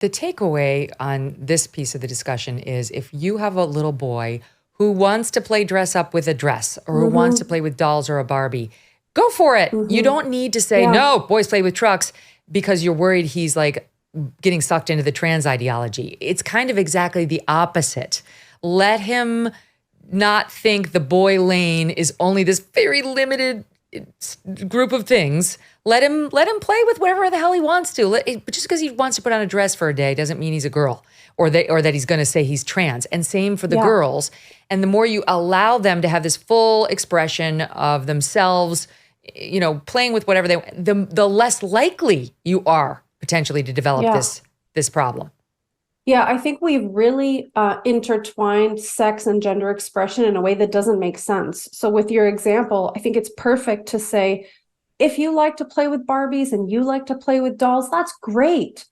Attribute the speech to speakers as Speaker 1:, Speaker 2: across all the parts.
Speaker 1: The takeaway on this piece of the discussion is if you have a little boy who wants to play dress up with a dress or who wants to play with dolls or a Barbie, go for it. You don't need to say, no, boys play with trucks because you're worried he's like getting sucked into the trans ideology. It's kind of exactly the opposite. Let him not think the boy lane is only this very limited group of things. Let him play with whatever the hell he wants to. Just because he wants to put on a dress for a day doesn't mean he's a girl or that he's going to say he's trans. And same for the girls. And the more you allow them to have this full expression of themselves, playing with whatever the less likely you are potentially to develop this problem.
Speaker 2: Yeah, I think we've really intertwined sex and gender expression in a way that doesn't make sense. So with your example, I think it's perfect to say, if you like to play with Barbies and you like to play with dolls, that's great.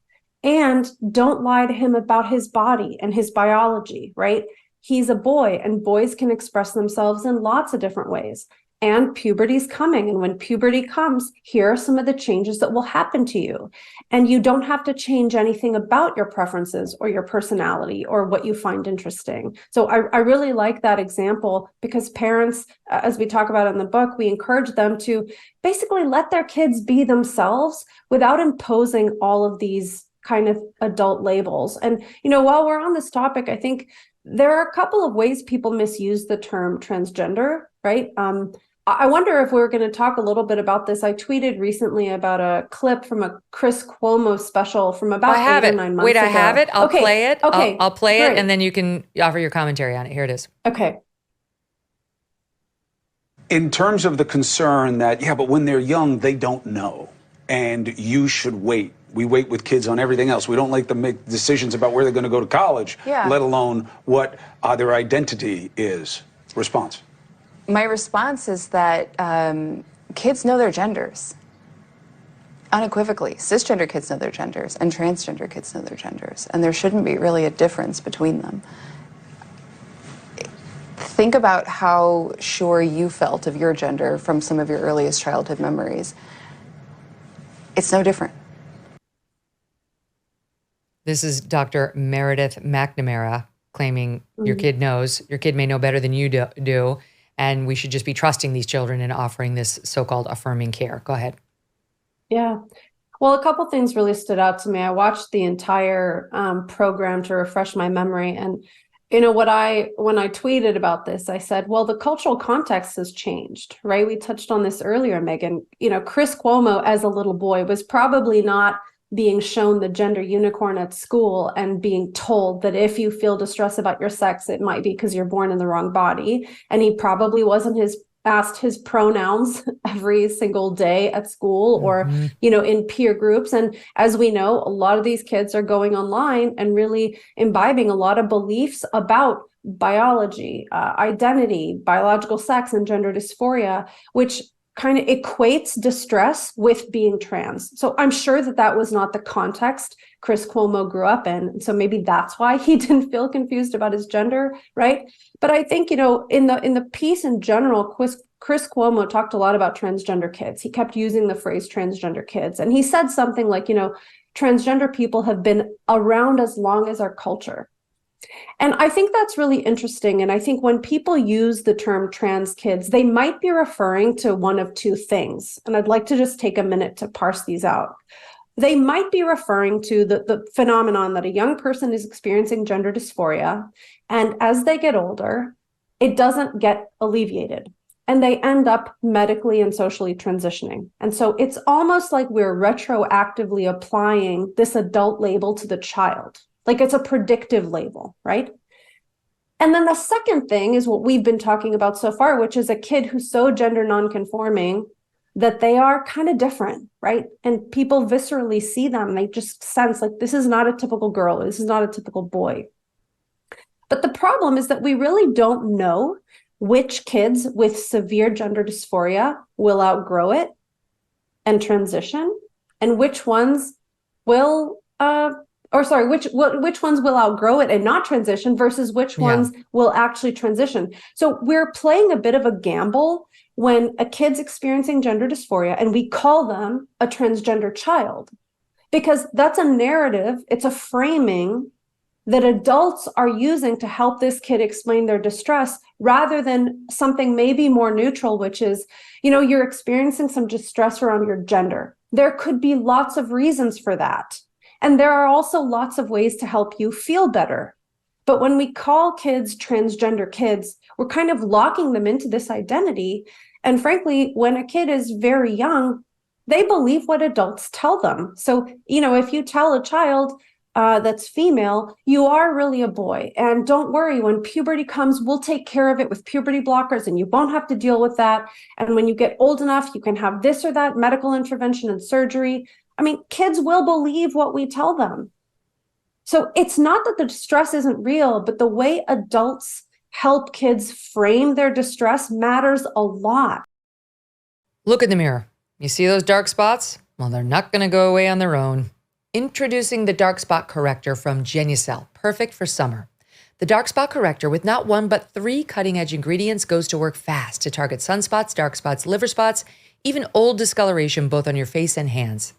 Speaker 2: And don't lie to him about his body and his biology, right? He's a boy and boys can express themselves in lots of different ways. And puberty's coming. And when puberty comes, here are some of the changes that will happen to you. And you don't have to change anything about your preferences or your personality or what you find interesting. So I really like that example because parents, as we talk about in the book, we encourage them to basically let their kids be themselves without imposing all of these kind of adult labels. And, while we're on this topic, I think there are a couple of ways people misuse the term transgender, right? I wonder if we're going to talk a little bit about this. I tweeted recently about a clip from a Chris Cuomo special from about 8 or 9 months ago.
Speaker 1: Wait, I have it. I'll play it.
Speaker 2: Okay.
Speaker 1: I'll play it, and then you can offer your commentary on it. Here it is.
Speaker 2: Okay.
Speaker 3: In terms of the concern that, but when they're young, they don't know, and you should wait. We wait with kids on everything else. We don't like to make decisions about where they're going to go to college, let alone what their identity is. Response.
Speaker 4: My response is that kids know their genders unequivocally. Cisgender kids know their genders and transgender kids know their genders, and there shouldn't be really a difference between them. Think about how sure you felt of your gender from some of your earliest childhood memories. It's no different.
Speaker 1: This is Dr. Meredith McNamara claiming your kid knows. Your kid may know better than you do. And we should just be trusting these children and offering this so-called affirming care. Go ahead.
Speaker 2: Yeah. Well, a couple things really stood out to me. I watched the entire program to refresh my memory. And, when I tweeted about this, I said, well, the cultural context has changed, right? We touched on this earlier, Megyn. Chris Cuomo as a little boy was probably not being shown the gender unicorn at school and being told that if you feel distress about your sex, it might be because you're born in the wrong body. And he probably wasn't asked his pronouns every single day at school or, in peer groups. And as we know, a lot of these kids are going online and really imbibing a lot of beliefs about biology, identity, biological sex, and gender dysphoria, which kind of equates distress with being trans. So I'm sure that was not the context Chris Cuomo grew up in. So maybe that's why he didn't feel confused about his gender, right? But I think, in the piece in general, Chris Cuomo talked a lot about transgender kids. He kept using the phrase transgender kids. And he said something like, transgender people have been around as long as our culture. And I think that's really interesting. And I think when people use the term trans kids, they might be referring to one of two things. And I'd like to just take a minute to parse these out. They might be referring to the phenomenon that a young person is experiencing gender dysphoria. And as they get older, it doesn't get alleviated. And they end up medically and socially transitioning. And so it's almost like we're retroactively applying this adult label to the child. Like it's a predictive label, right? And then the second thing is what we've been talking about so far, which is a kid who's so gender nonconforming that they are kind of different, right? And people viscerally see them. They just sense like, this is not a typical girl. This is not a typical boy. But the problem is that we really don't know which kids with severe gender dysphoria will outgrow it and transition, and which ones will which ones will outgrow it and not transition versus which ones will actually transition. So we're playing a bit of a gamble when a kid's experiencing gender dysphoria and we call them a transgender child. because that's a narrative. It's a framing that adults are using to help this kid explain their distress rather than something maybe more neutral, which is, you're experiencing some distress around your gender. There could be lots of reasons for that. And there are also lots of ways to help you feel better. But when we call kids transgender kids, we're kind of locking them into this identity. And frankly, when a kid is very young, they believe what adults tell them. So, if you tell a child that's female, you are really a boy. And don't worry, when puberty comes, we'll take care of it with puberty blockers and you won't have to deal with that. And when you get old enough, you can have this or that medical intervention and surgery. I mean, kids will believe what we tell them. So it's not that the distress isn't real, but the way adults help kids frame their distress matters a lot.
Speaker 1: Look in the mirror. You see those dark spots? Well, they're not going to go away on their own. Introducing the Dark Spot Corrector from Genucel, perfect for summer. The Dark Spot Corrector, with not one but 3 cutting-edge ingredients, goes to work fast to target sunspots, dark spots, liver spots, even old discoloration both on your face and hands.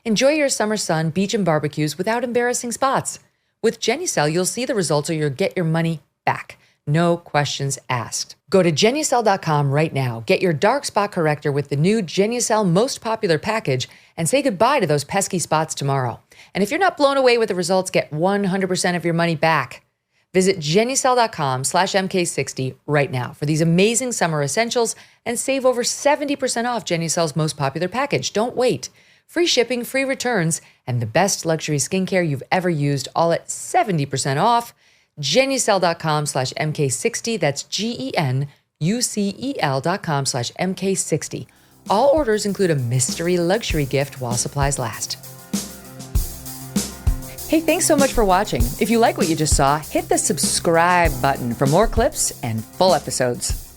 Speaker 1: Enjoy your summer sun, beach, and barbecues without embarrassing spots. With Genucel, you'll see the results or you'll get your money back. No questions asked. Go to Genucel.com right now. Get your dark spot corrector with the new Genucel Most Popular package and say goodbye to those pesky spots tomorrow. And if you're not blown away with the results, get 100% of your money back. Visit Genucel.com/MK60 right now for these amazing summer essentials and save over 70% off Genucel's Most Popular package. Don't wait. Free shipping, free returns, and the best luxury skincare you've ever used, all at 70% off. Genucel.com/MK60. That's GENUCEL.com/MK60. All orders include a mystery luxury gift while supplies last. Hey, thanks so much for watching. If you like what you just saw, hit the subscribe button for more clips and full episodes.